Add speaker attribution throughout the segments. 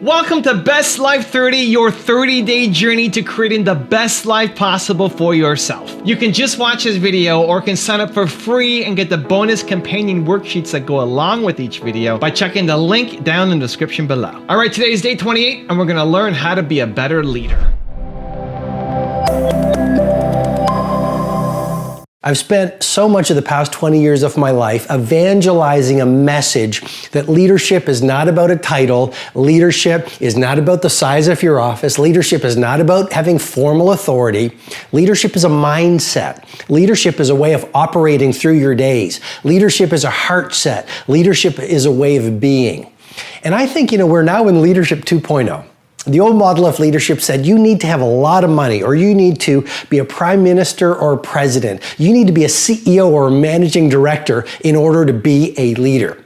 Speaker 1: Welcome to Best Life 30, your 30-day journey to creating the best life possible for yourself. You can just watch this video or can sign up for free and get the bonus companion worksheets that go along with each video by checking the link down in the description below. All right, today is day 28 and we're gonna learn how to be a better leader.
Speaker 2: I've spent so much of the past 20 years of my life evangelizing a message that leadership is not about a title, leadership is not about the size of your office, leadership is not about having formal authority, leadership is a mindset, leadership is a way of operating through your days, leadership is a heart set, leadership is a way of being. And I think, we're now in Leadership 2.0. The old model of leadership said you need to have a lot of money, or you need to be a prime minister or a president. You need to be a CEO or a managing director in order to be a leader.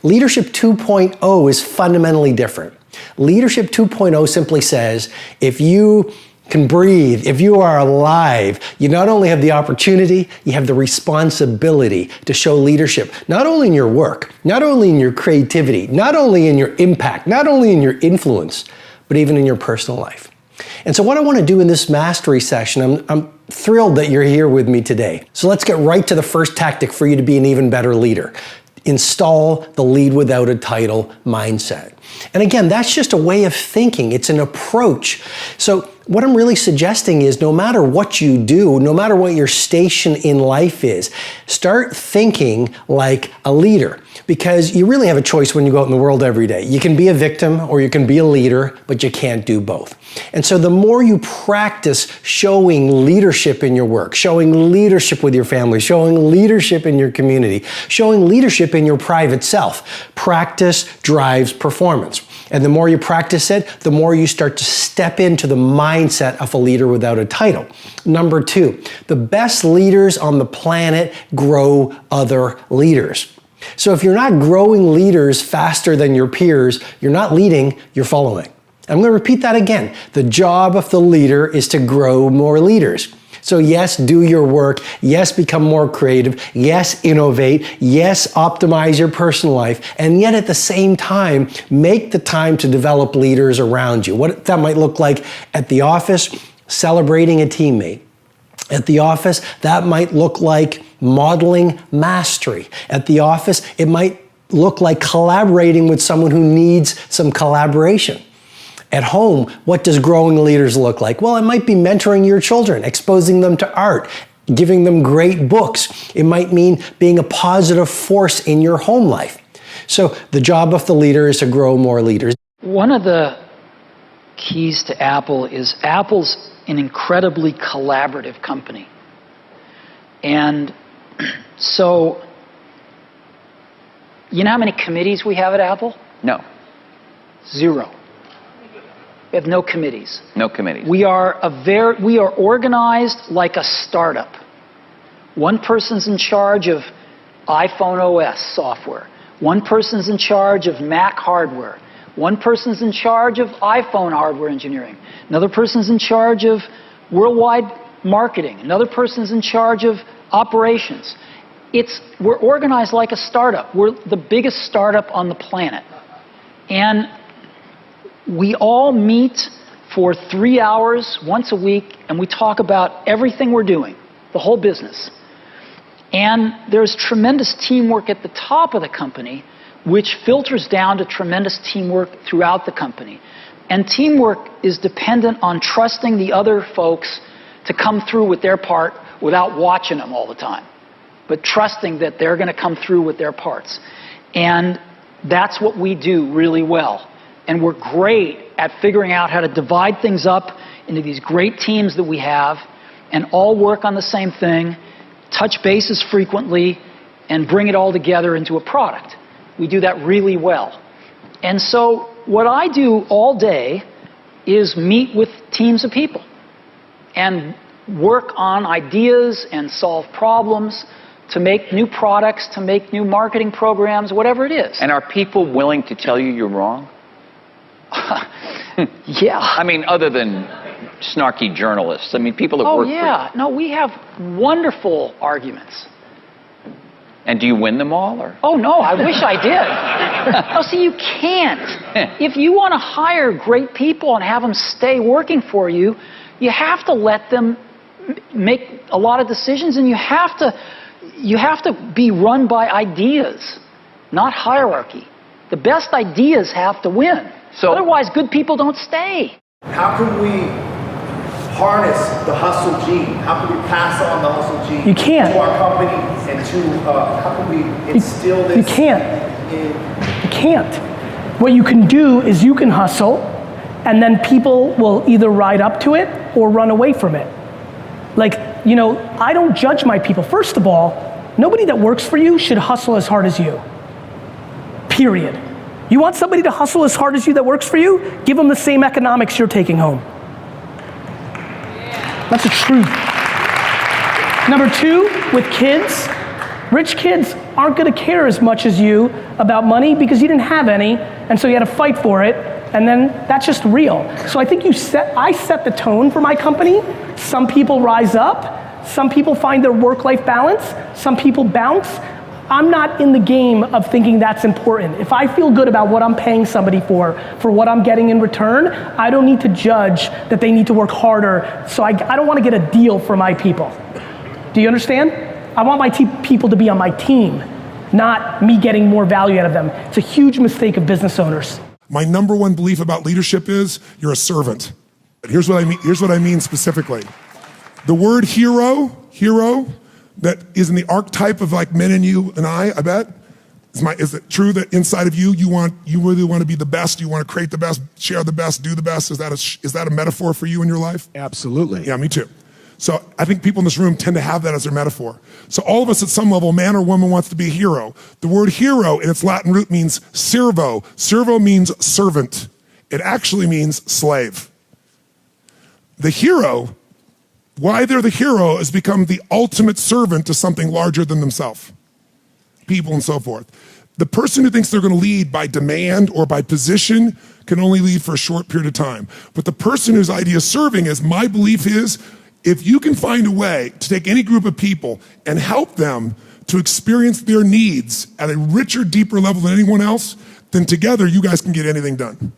Speaker 2: Leadership 2.0 is fundamentally different. Leadership 2.0 simply says, if you can breathe, if you are alive, you not only have the opportunity, you have the responsibility to show leadership, not only in your work, not only in your creativity, not only in your impact, not only in your influence, but even in your personal life. And so what I want to do in this mastery session, I'm thrilled that you're here with me today. So let's get right to the first tactic for you to be an even better leader. Install the lead without a title mindset. And again, that's just a way of thinking. It's an approach. So what I'm really suggesting is no matter what you do, no matter what your station in life is, start thinking like a leader, because you really have a choice when you go out in the world every day. You can be a victim or you can be a leader, but you can't do both. And so the more you practice showing leadership in your work, showing leadership with your family, showing leadership in your community, showing leadership in your private self, practice drives performance. And the more you practice it, the more you start to step into the mindset of a leader without a title. Number two, the best leaders on the planet grow other leaders. So if you're not growing leaders faster than your peers, you're not leading, you're following. I'm going to repeat that again. The job of the leader is to grow more leaders. So yes, do your work. Yes, become more creative. Yes, innovate. Yes, optimize your personal life. And yet at the same time, make the time to develop leaders around you. What that might look like at the office, celebrating a teammate. At the office, that might look like modeling mastery. At the office, it might look like collaborating with someone who needs some collaboration. At home, what does growing leaders look like? Well, it might be mentoring your children, exposing them to art, giving them great books. It might mean being a positive force in your home life. So the job of the leader is to grow more leaders.
Speaker 3: One of the keys to Apple is Apple's an incredibly collaborative company. And so, you know how many committees we have at Apple?
Speaker 4: No.
Speaker 3: 0. We have no committees.
Speaker 4: No committees.
Speaker 3: We are organized like a startup. One person's in charge of iPhone OS software. One person's in charge of Mac hardware. One person's in charge of iPhone hardware engineering. Another person's in charge of worldwide marketing. Another person's in charge of operations. We're organized like a startup. We're the biggest startup on the planet. And we all meet for 3 hours once a week, and we talk about everything we're doing, the whole business. And there's tremendous teamwork at the top of the company, which filters down to tremendous teamwork throughout the company. And teamwork is dependent on trusting the other folks to come through with their part without watching them all the time, but trusting that they're going to come through with their parts. And that's what we do really well. And we're great at figuring out how to divide things up into these great teams that we have and all work on the same thing, touch bases frequently, and bring it all together into a product. We do that really well. And so what I do all day is meet with teams of people and work on ideas and solve problems to make new products, to make new marketing programs, whatever it is.
Speaker 4: And are people willing to tell you you're wrong?
Speaker 3: Yeah.
Speaker 4: I mean, other than snarky journalists. I mean, people that work for you.
Speaker 3: Oh, yeah. No, we have wonderful arguments.
Speaker 4: And do you win them all? Or?
Speaker 3: Oh, no, I wish I did. Oh, see, you can't. If you want to hire great people and have them stay working for you, you have to let them make a lot of decisions, and you have to be run by ideas, not hierarchy. The best ideas have to win.
Speaker 4: So,
Speaker 3: otherwise, good people don't stay.
Speaker 5: How can we harness the hustle gene? How can we pass on the hustle gene
Speaker 6: You can't.
Speaker 5: to our company, and to how can we instill this?
Speaker 6: You can't. You can't. What you can do is you can hustle, and then people will either ride up to it or run away from it. Like, you know, I don't judge my people. First of all, nobody that works for you should hustle as hard as you. Period. You want somebody to hustle as hard as you that works for you? Give them the same economics you're taking home. That's the truth. Number two, with kids, rich kids aren't gonna care as much as you about money because you didn't have any, and so you had to fight for it, and then that's just real. So I think I set the tone for my company. Some people rise up, some people find their work-life balance, some people bounce. I'm not in the game of thinking that's important. If I feel good about what I'm paying somebody for what I'm getting in return, I don't need to judge that they need to work harder, so I don't want to get a deal for my people. Do you understand? I want my people to be on my team, not me getting more value out of them. It's a huge mistake of business owners.
Speaker 7: My number one belief about leadership is you're a servant. Here's what I mean specifically. The word hero, that is in the archetype of like men and you and I bet. Is it true that inside of you, you really want to be the best, you want to create the best, share the best, do the best? Is that a metaphor for you in your life?
Speaker 8: Absolutely.
Speaker 7: Yeah, me too. So I think people in this room tend to have that as their metaphor. So all of us at some level, man or woman wants to be a hero. The word hero in its Latin root means servo. Servo means servant. It actually means slave. The hero, why they're the hero is become the ultimate servant to something larger than themselves, people and so forth. The person who thinks they're going to lead by demand or by position can only lead for a short period of time. But the person whose idea of serving is, my belief is, if you can find a way to take any group of people and help them to experience their needs at a richer, deeper level than anyone else, then together you guys can get anything done.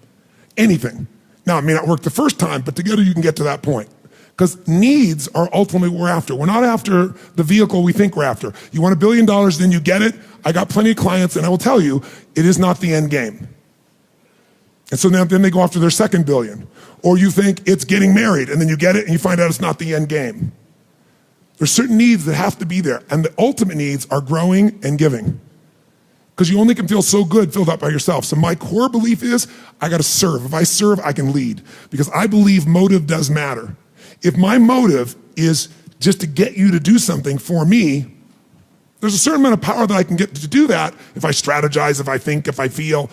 Speaker 7: Anything. Now, it may not work the first time, but together you can get to that point. Because needs are ultimately what we're after. We're not after the vehicle we think we're after. You want $1 billion, then you get it. I got plenty of clients, and I will tell you, it is not the end game. And so then they go after their second billion. Or you think it's getting married, and then you get it, and you find out it's not the end game. There's certain needs that have to be there, and the ultimate needs are growing and giving. Because you only can feel so good filled up by yourself. So my core belief is, I gotta serve. If I serve, I can lead. Because I believe motive does matter. If my motive is just to get you to do something for me, there's a certain amount of power that I can get to do that if I strategize, if I think, if I feel,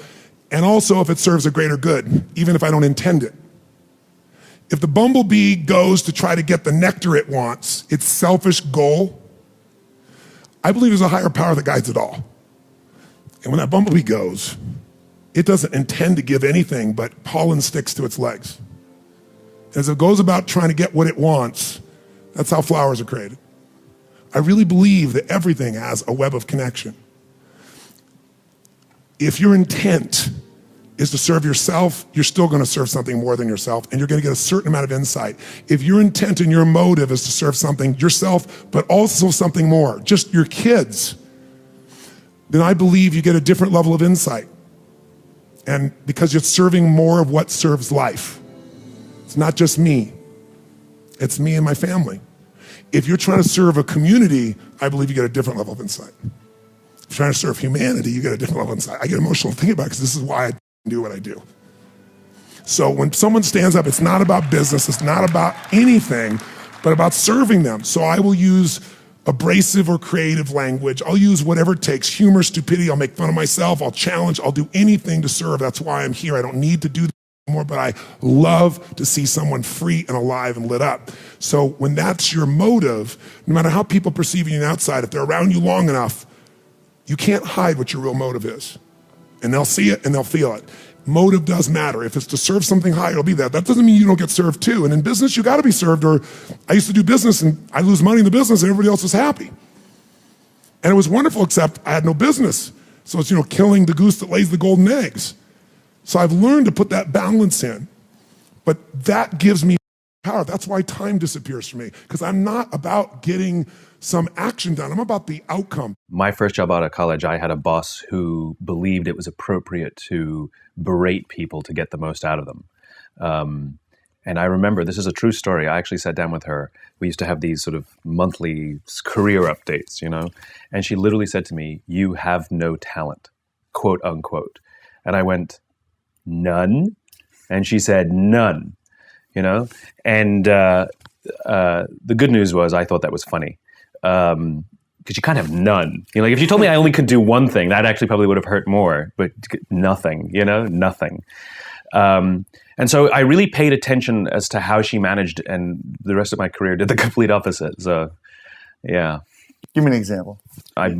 Speaker 7: and also if it serves a greater good, even if I don't intend it. If the bumblebee goes to try to get the nectar it wants, its selfish goal, I believe there's a higher power that guides it all. And when that bumblebee goes, it doesn't intend to give anything but pollen sticks to its legs. As it goes about trying to get what it wants, that's how flowers are created. I really believe that everything has a web of connection. If your intent is to serve yourself, you're still going to serve something more than yourself, and you're going to get a certain amount of insight. If your intent and your motive is to serve something, yourself, but also something more, just your kids, then I believe you get a different level of insight. And because you're serving more of what serves life. It's not just me. It's me and my family. If you're trying to serve a community, I believe you get a different level of insight. If you're trying to serve humanity, you get a different level of insight. I get emotional thinking about it because this is why I do what I do. So when someone stands up, it's not about business, it's not about anything, but about serving them. So I will use abrasive or creative language. I'll use whatever it takes, humor, stupidity. I'll make fun of myself. I'll challenge. I'll do anything to serve. That's why I'm here. I don't need to do that anymore, but I love to see someone free and alive and lit up. So when that's your motive, no matter how people perceive you on the outside, if they're around you long enough, you can't hide what your real motive is. And they'll see it and they'll feel it. Motive does matter. If it's to serve something higher, it'll be that. That doesn't mean you don't get served too. And in business, you gotta be served. Or I used to do business and I lose money in the business and everybody else was happy. And it was wonderful, except I had no business. So it's, killing the goose that lays the golden eggs. So I've learned to put that balance in. But that gives me power. That's why time disappears for me, because I'm not about getting some action done. I'm about the outcome.
Speaker 8: My first job out of college, I had a boss who believed it was appropriate to berate people to get the most out of them. And I remember, this is a true story, I actually sat down with her. We used to have these sort of monthly career updates, and she literally said to me, "You have no talent," quote unquote. And I went, "None?" And she said, "None," And the good news was I thought that was funny. Because you kind of have none. Like if you told me I only could do one thing, that actually probably would have hurt more, but nothing, nothing. And so I really paid attention as to how she managed, and the rest of my career did the complete opposite. So, yeah.
Speaker 9: Give me an example.
Speaker 8: I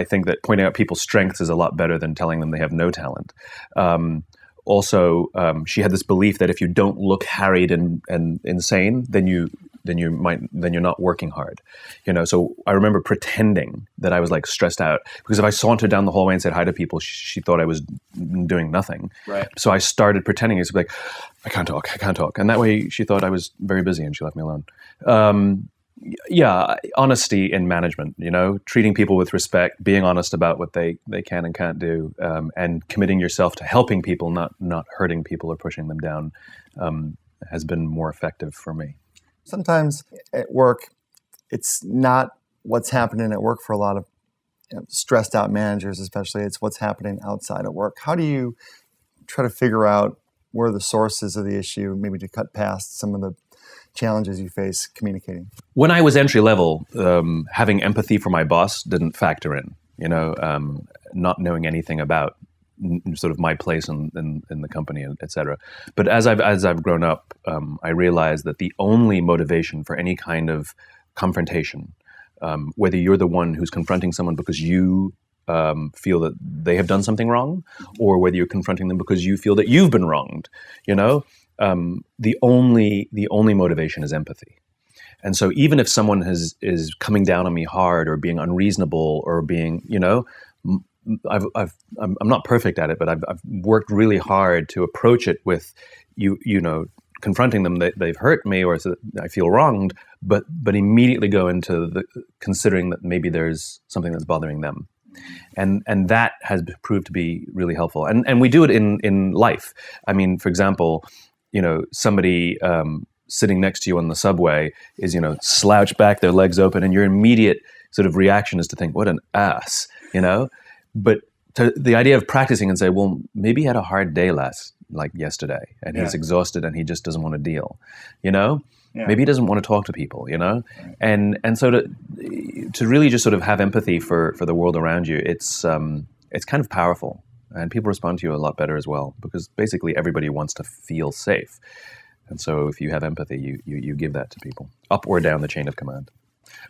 Speaker 8: think that pointing out people's strengths is a lot better than telling them they have no talent. Also, she had this belief that if you don't look harried and insane, then you're not working hard. So I remember pretending that I was like stressed out, because if I sauntered down the hallway and said hi to people, she thought I was doing nothing.
Speaker 9: Right.
Speaker 8: So I started pretending. It's like, I can't talk. And that way she thought I was very busy and she left me alone. Yeah, honesty in management, treating people with respect, being honest about what they can and can't do, and committing yourself to helping people, not hurting people or pushing them down, has been more effective for me.
Speaker 9: Sometimes at work, it's not what's happening at work for a lot of stressed out managers, especially. It's what's happening outside of work. How do you try to figure out where the source is of the issue, maybe to cut past some of the challenges you face communicating?
Speaker 8: When I was entry level, having empathy for my boss didn't factor in, not knowing anything about sort of my place in the company, et cetera. But as I've grown up, I realized that the only motivation for any kind of confrontation, whether you're the one who's confronting someone because you feel that they have done something wrong, or whether you're confronting them because you feel that you've been wronged, the only motivation is empathy. And so even if someone is coming down on me hard or being unreasonable or being, I'm not perfect at it, but I've worked really hard to approach it with confronting them that they've hurt me or so that I feel wronged, but immediately go into considering that maybe there's something that's bothering them. And that has proved to be really helpful. And we do it in life. I mean, for example, somebody sitting next to you on the subway is, slouched back, their legs open, and your immediate sort of reaction is to think, what an ass, But the idea of practicing and say, well, maybe he had a hard day yesterday, and he's exhausted and he just doesn't want to deal, Maybe he doesn't want to talk to people, Right. And so to really just sort of have empathy for the world around you, it's kind of powerful, and people respond to you a lot better as well, because basically everybody wants to feel safe. And so if you have empathy, you give that to people, up or down the chain of command.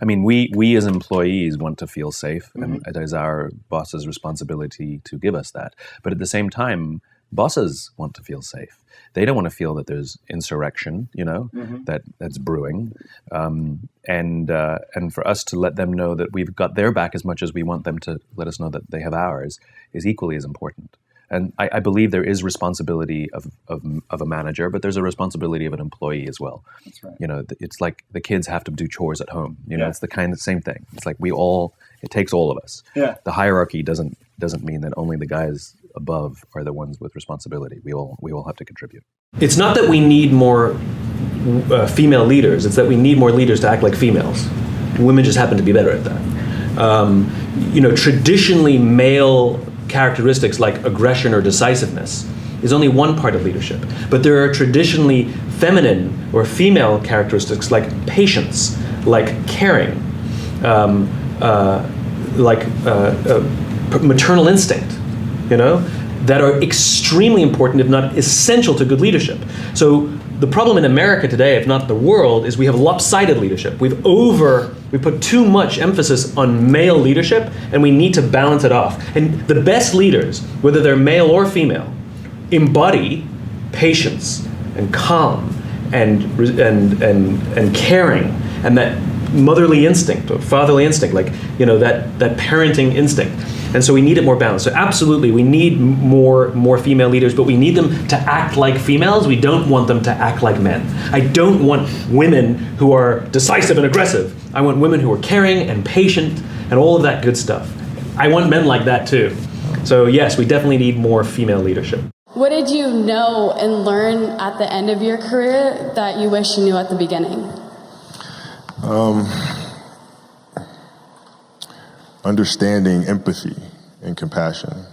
Speaker 8: I mean, we as employees want to feel safe, and it is our boss's responsibility to give us that. But at the same time, bosses want to feel safe. They don't want to feel that there's insurrection, that's brewing. And for us to let them know that we've got their back as much as we want them to let us know that they have ours is equally as important. And I believe there is responsibility of a manager, but there's a responsibility of an employee as well.
Speaker 9: That's right.
Speaker 8: It's like the kids have to do chores at home. It's the same thing. It's like it takes all of us. Yeah. The hierarchy doesn't mean that only the guys above are the ones with responsibility. We all have to contribute. It's not that we need more female leaders. It's that we need more leaders to act like females. Women just happen to be better at that. Traditionally male characteristics like aggression or decisiveness is only one part of leadership. But there are traditionally feminine or female characteristics like patience, like caring, like maternal instinct, that are extremely important, if not essential, to good leadership. So the problem in America today, if not the world, is we have lopsided leadership. We put too much emphasis on male leadership, and we need to balance it off. And the best leaders, whether they're male or female, embody patience and calm and caring and that motherly instinct or fatherly instinct, that parenting instinct.
Speaker 10: And so we need it more balanced. So absolutely, we need more female leaders, but we need them to act like females. We don't want them to act like men. I don't want women who are decisive and aggressive. I want women who are caring and patient and all of that good stuff. I want men like that too. So yes, we definitely need more female leadership.
Speaker 11: What did you know and learn at the end of your career that you wish you knew at the beginning?
Speaker 12: Understanding empathy and compassion.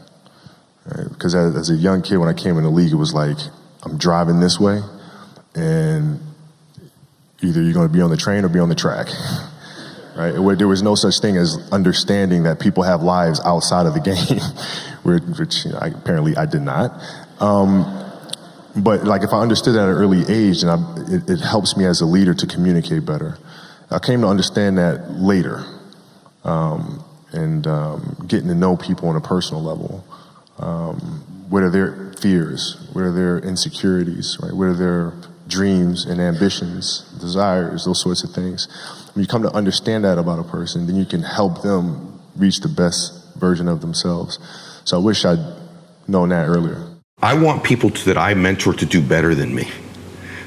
Speaker 12: Right? Because as a young kid, when I came in the league, it was like, I'm driving this way, and either you're going to be on the train or be on the track. Right? There was no such thing as understanding that people have lives outside of the game, which apparently I did not. But like, if I understood that at an early age, and it helps me as a leader to communicate better. I came to understand that later. Getting to know people on a personal level. What are their fears? What are their insecurities? Right? What are their dreams and ambitions, desires, those sorts of things. When you come to understand that about a person, then you can help them reach the best version of themselves. So I wish I'd known that earlier.
Speaker 13: I want people that I mentor to do better than me.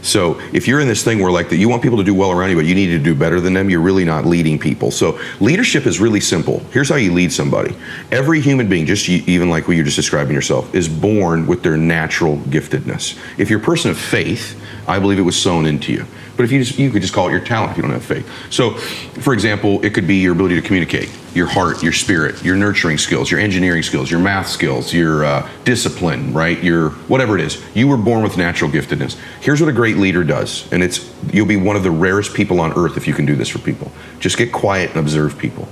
Speaker 13: So if you're in this thing where like that, you want people to do well around you, but you need to do better than them, you're really not leading people. So leadership is really simple. Here's how you lead somebody. Every human being, just even like what you're just describing yourself, is born with their natural giftedness. If you're a person of faith, I believe it was sown into you. But if you could just call it your talent if you don't have faith. So, for example, it could be your ability to communicate, your heart, your spirit, your nurturing skills, your engineering skills, your math skills, your discipline, right? Your whatever it is. You were born with natural giftedness. Here's what a great leader does, and you'll be one of the rarest people on earth if you can do this for people. Just get quiet and observe people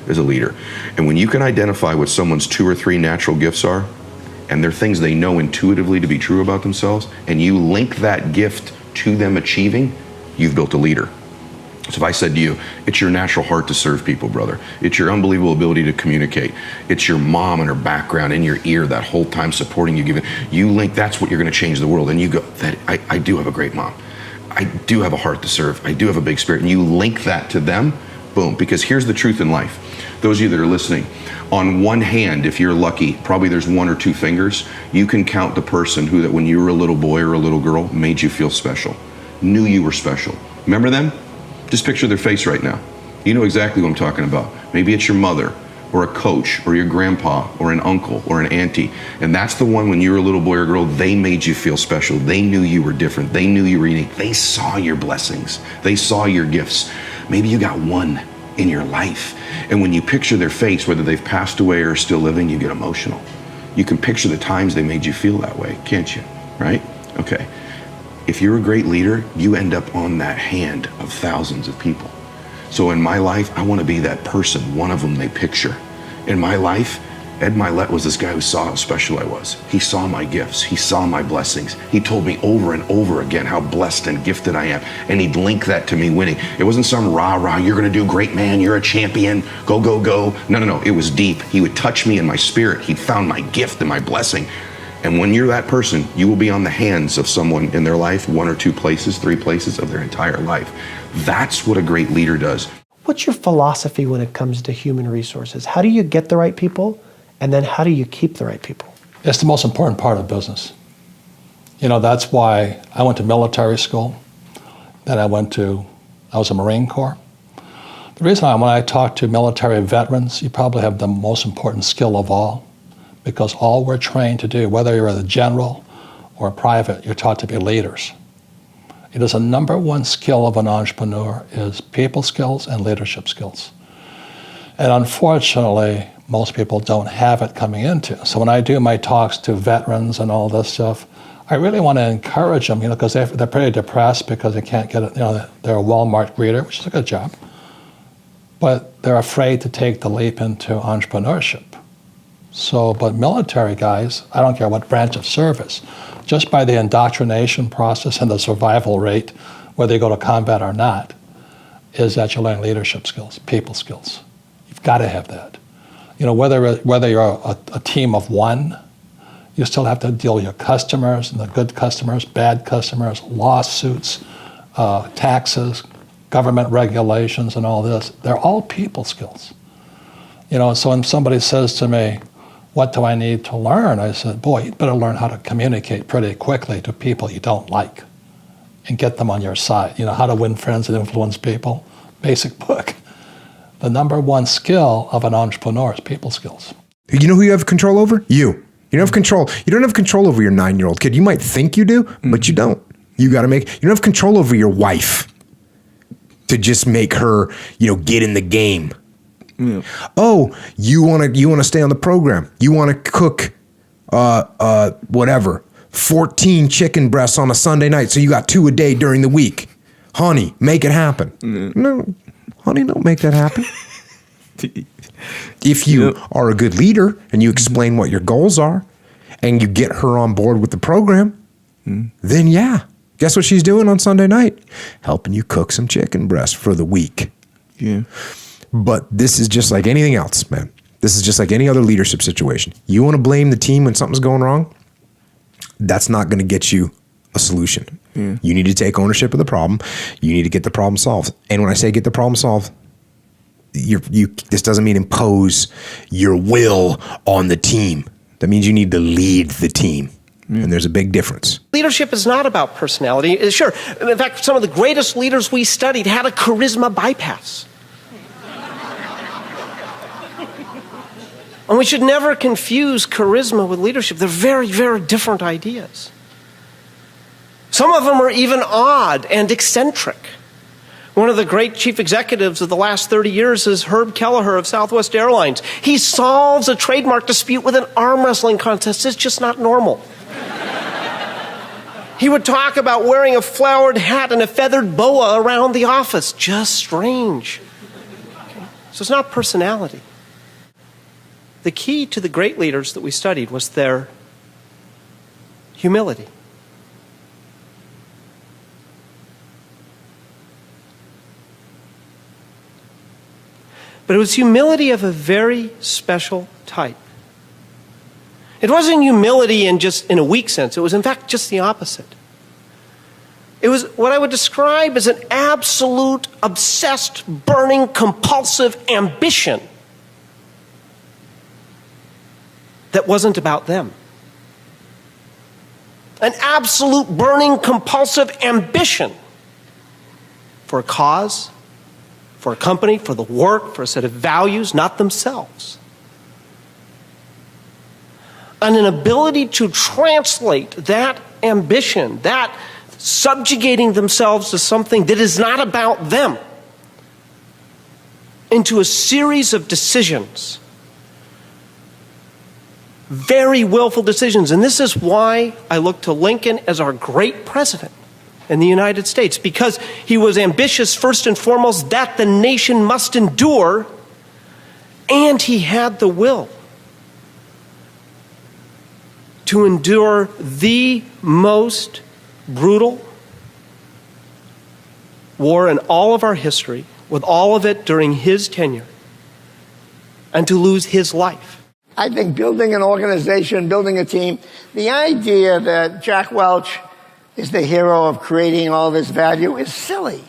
Speaker 13: as a leader. And when you can identify what someone's 2 or 3 natural gifts are, and they're things they know intuitively to be true about themselves, and you link that gift to them achieving, you've built a leader. So if I said to you, it's your natural heart to serve people, brother. It's your unbelievable ability to communicate. It's your mom and her background in your ear that whole time supporting you, giving. You link, that's what you're going to change the world. And you go, I do have a great mom. I do have a heart to serve. I do have a big spirit. And you link that to them, boom. Because here's the truth in life. Those of you that are listening, on one hand, if you're lucky, probably there's 1 or 2 fingers, you can count the person who that when you were a little boy or a little girl made you feel special. Knew you were special. Remember them? Just picture their face right now. You know exactly what I'm talking about. Maybe it's your mother or a coach or your grandpa or an uncle or an auntie. And that's the one when you were a little boy or girl, they made you feel special. They knew you were different. They knew you were unique. They saw your blessings. They saw your gifts. Maybe you got one in your life. And when you picture their face, whether they've passed away or are still living, you get emotional. You can picture the times they made you feel that way, can't you? Right? Okay. If you're a great leader, you end up on that hand of thousands of people. So in my life, I want to be that person, one of them they picture. In my life, Ed Milet was this guy who saw how special I was. He saw my gifts. He saw my blessings. He told me over and over again how blessed and gifted I am. And he'd link that to me winning. It wasn't some rah-rah, you're going to do great, man, you're a champion, go, go, go. No. It was deep. He would touch me in my spirit. He'd found my gift and my blessing. And when you're that person, you will be on the hands of someone in their life, 1 or 2 places, 3 places of their entire life. That's what a great leader does.
Speaker 14: What's your philosophy when it comes to human resources? How do you get the right people? And then how do you keep the right people?
Speaker 15: It's the most important part of business. You know, that's why I went to military school. Then I was a Marine Corps. The reason when I talk to military veterans, you probably have the most important skill of all, because all we're trained to do, whether you're a general or a private, you're taught to be leaders. It is a number 1 skill of an entrepreneur is people skills and leadership skills. And unfortunately, most people don't have it coming into. So when I do my talks to veterans and all this stuff, I really want to encourage them, because they're pretty depressed because they can't get it. They're a Walmart greeter, which is a good job, but they're afraid to take the leap into entrepreneurship. So, but military guys, I don't care what branch of service, just by the indoctrination process and the survival rate, whether you go to combat or not, is that you learn leadership skills, people skills. You've got to have that. Whether you're a team of 1, you still have to deal with your customers, and the good customers, bad customers, lawsuits, taxes, government regulations, and all this. They're all people skills. So when somebody says to me, what do I need to learn? I said, boy, you better learn how to communicate pretty quickly to people you don't like and get them on your side. How to win friends and influence people. Basic book. The number one skill of an entrepreneur is people skills.
Speaker 16: You know who you have control over? You. You don't have control. You don't have control over your 9-year-old kid. You might think you do, but you don't. You don't have control over your wife to just make her, get in the game. Yeah. Oh, you want to stay on the program. You want to cook, 14 chicken breasts on a Sunday night. So you got 2 a day during the week. Honey, make it happen. No, honey, don't make that happen. If you are a good leader and you explain what your goals are and you get her on board with the program, then yeah, guess what she's doing on Sunday night? Helping you cook some chicken breast for the week. Yeah. But this is just like anything else, man. This is just like any other leadership situation. You want to blame the team when something's going wrong? That's not going to get you a solution. Yeah. You need to take ownership of the problem. You need to get the problem solved. And when I say get the problem solved, this doesn't mean impose your will on the team. That means you need to lead the team. And there's a big difference.
Speaker 14: Leadership is not about personality. Sure. In fact, some of the greatest leaders we studied had a charisma bypass. And we should never confuse charisma with leadership. They're very, very different ideas. Some of them are even odd and eccentric. One of the great chief executives of the last 30 years is Herb Kelleher of Southwest Airlines. He solves a trademark dispute with an arm wrestling contest. It's just not normal. He would talk about wearing a flowered hat and a feathered boa around the office. Just strange. Okay? So it's not personality. The key to the great leaders that we studied was their humility. But it was humility of a very special type. It wasn't humility in a weak sense. It was, in fact, just the opposite. It was what I would describe as an absolute, obsessed, burning, compulsive ambition that wasn't about them. An absolute, burning, compulsive ambition for a cause, for a company, for the work, for a set of values, not themselves. And an ability to translate that ambition, that subjugating themselves to something that is not about them, into a series of decisions. Very willful decisions. And this is why I look to Lincoln as our great president in the United States, because he was ambitious first and foremost that the nation must endure, and he had the will to endure the most brutal war in all of our history, with all of it during his tenure, and to lose his life.
Speaker 17: I think building an organization, building a team, the idea that Jack Welch is the hero of creating all this value is silly.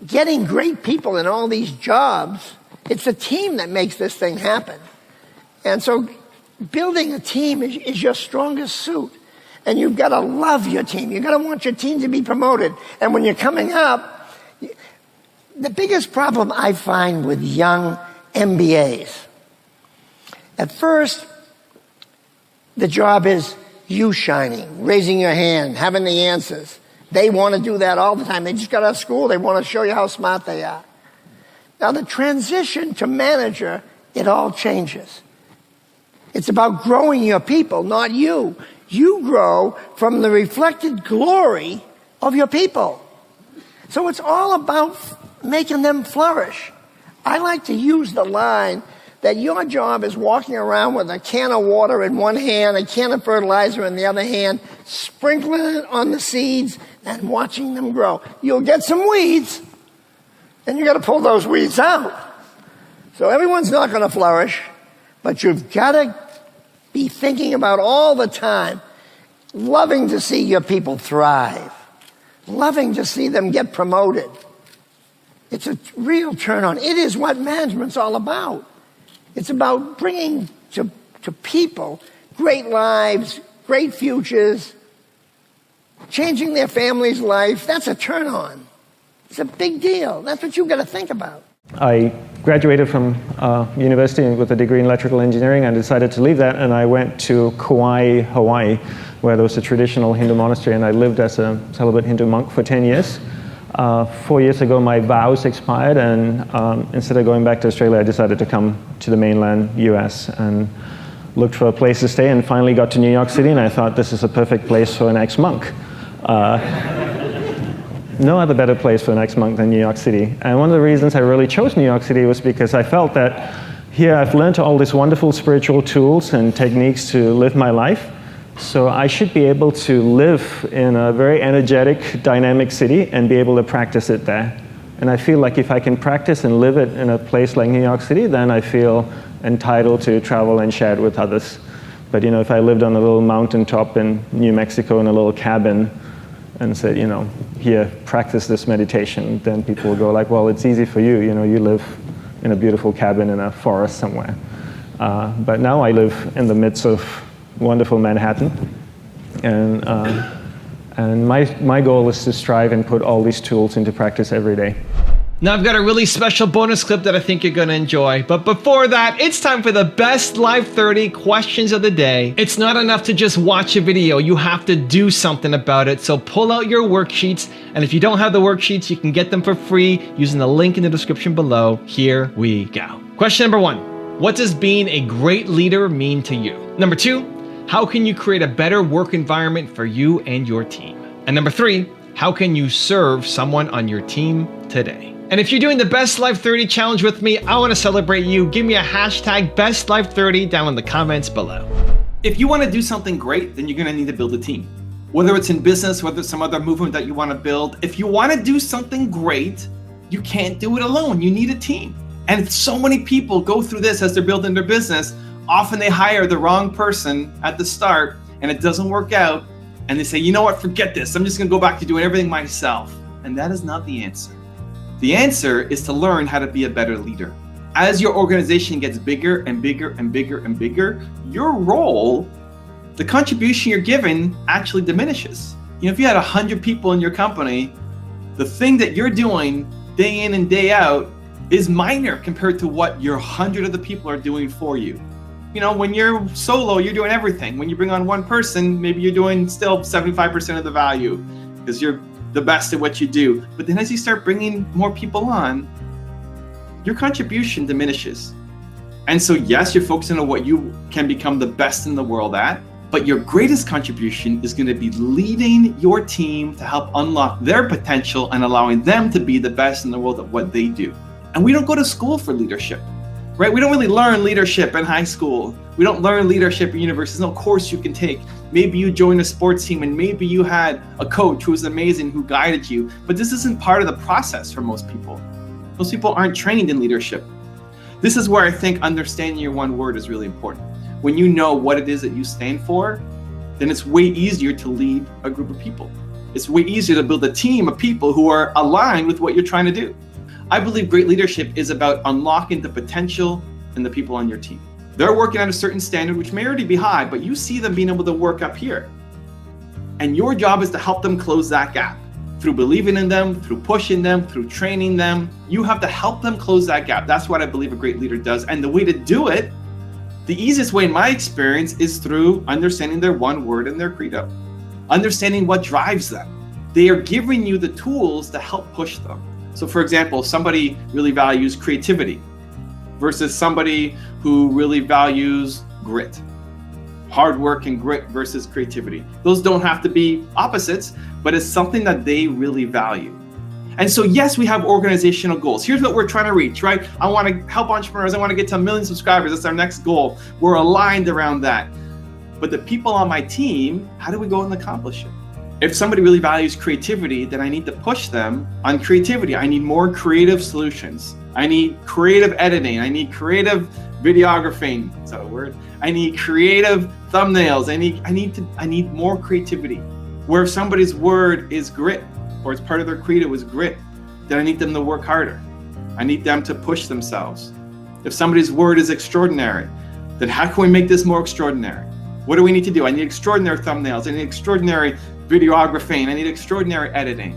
Speaker 17: Getting great people in all these jobs, it's a team that makes this thing happen. And so building a team is your strongest suit. And you've got to love your team. You've got to want your team to be promoted. And when you're coming up, the biggest problem I find with young MBAs, at first, the job is you shining, raising your hand, having the answers. They want to do that all the time. They just got out of school. They want to show you how smart they are. Now, the transition to manager, it all changes. It's about growing your people, not you. You grow from the reflected glory of your people. So it's all about making them flourish. I like to use the line that your job is walking around with a can of water in one hand, a can of fertilizer in the other hand, sprinkling it on the seeds and watching them grow. You'll get some weeds, and you got to pull those weeds out. So everyone's not going to flourish, but you've got to be thinking about all the time, loving to see your people thrive, loving to see them get promoted. It's a real turn on. It is what management's all about. It's about bringing to people great lives, great futures, changing their family's life. That's a turn on. It's a big deal. That's what you've got to think about.
Speaker 18: I graduated from university with a degree in electrical engineering and decided to leave that, and I went to Kauai, Hawaii, where there was a traditional Hindu monastery, and I lived as a celibate Hindu monk for 10 years. 4 years ago, my vows expired, and instead of going back to Australia, I decided to come to the mainland US and looked for a place to stay, and finally got to New York City, and I thought this is a perfect place for an ex-monk. No other better place for an ex-monk than New York City. And one of the reasons I really chose New York City was because I felt that here I've learned all these wonderful spiritual tools and techniques to live my life. So I should be able to live in a very energetic, dynamic city and be able to practice it there. And I feel like if I can practice and live it in a place like New York City, then I feel entitled to travel and share it with others. But you know, if I lived on a little mountaintop in New Mexico in a little cabin and said, you know, here, practice this meditation, then people will go like, well, it's easy for you. You know, you live in a beautiful cabin in a forest somewhere. But now I live in the midst of wonderful Manhattan, and my goal is to strive and put all these tools into practice every day.
Speaker 1: Now I've got a really special bonus clip that I think you're going to enjoy. But before that, it's time for the best Live 30 questions of the day. It's not enough to just watch a video. You have to do something about it. So pull out your worksheets. And if you don't have the worksheets, you can get them for free using the link in the description below. Here we go. Question number 1. What does being a great leader mean to you? Number 2, how can you create a better work environment for you and your team? And number 3, how can you serve someone on your team today? And if you're doing the Best Live 30 challenge with me, I want to celebrate you. Give me a hashtag BestLive30 down in the comments below.
Speaker 19: If you want to do something great, then you're going to need to build a team. Whether it's in business, whether it's some other movement that you want to build, if you want to do something great, you can't do it alone. You need a team. And so many people go through this as they're building their business. Often they hire the wrong person at the start and it doesn't work out. And they say, you know what, forget this. I'm just going to go back to doing everything myself. And that is not the answer. The answer is to learn how to be a better leader. As your organization gets bigger and bigger and bigger and bigger, your role, the contribution you're giving, actually diminishes. You know, if you had 100 people in your company, the thing that you're doing day in and day out is minor compared to what your 100 of the people are doing for you. You know, when you're solo, you're doing everything. When you bring on one person, maybe you're doing still 75% of the value because you're the best at what you do. But then as you start bringing more people on, your contribution diminishes. And so yes, you're focusing on what you can become the best in the world at, but your greatest contribution is going to be leading your team to help unlock their potential and allowing them to be the best in the world at what they do. And we don't go to school for leadership, right? We don't really learn leadership in high school. We don't learn leadership in university. There's no course you can take. Maybe you joined a sports team and maybe you had a coach who was amazing, who guided you, but this isn't part of the process for most people. Most people aren't trained in leadership. This is where I think understanding your one word is really important. When you know what it is that you stand for, then it's way easier to lead a group of people. It's way easier to build a team of people who are aligned with what you're trying to do. I believe great leadership is about unlocking the potential in the people on your team. They're working at a certain standard, which may already be high, but you see them being able to work up here. And your job is to help them close that gap. Through believing in them, through pushing them, through training them. You have to help them close that gap. That's what I believe a great leader does. And the way to do it, the easiest way in my experience, is through understanding their one word and their credo. Understanding what drives them. They are giving you the tools to help push them. So for example, if somebody really values creativity versus somebody who really values grit. Hard work and grit versus creativity. Those don't have to be opposites, but it's something that they really value. And so yes, we have organizational goals. Here's what we're trying to reach, right? I want to help entrepreneurs. I want to get to 1 million subscribers. That's our next goal. We're aligned around that. But the people on my team, how do we go and accomplish it? If somebody really values creativity, then I need to push them on creativity. I need more creative solutions. I need creative editing. I need creative videography. Is that a word? I need creative thumbnails. I need more creativity. Where if somebody's word is grit, or it's part of their credo is grit, then I need them to work harder. I need them to push themselves. If somebody's word is extraordinary, then how can we make this more extraordinary? What do we need to do? I need extraordinary thumbnails. I need extraordinary videography. And I need extraordinary editing.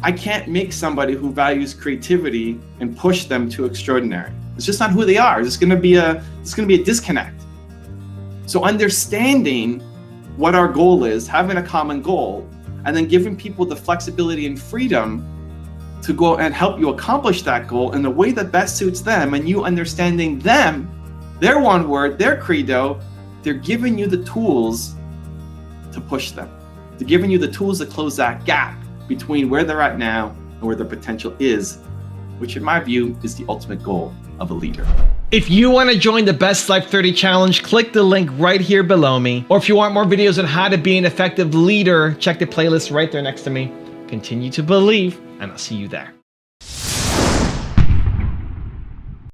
Speaker 19: I can't make somebody who values creativity and push them to extraordinary. It's just not who they are. It's going to be a disconnect. So understanding what our goal is, having a common goal, and then giving people the flexibility and freedom to go and help you accomplish that goal in the way that best suits them, and you understanding them, their one word, their credo, they're giving you the tools to push them. They're giving you the tools to close that gap between where they're at now and where their potential is, which in my view is the ultimate goal of a leader.
Speaker 1: If you want to join the Best Life 30 Challenge, click the link right here below me. Or if you want more videos on how to be an effective leader, check the playlist right there next to me. Continue to believe, and I'll see you there.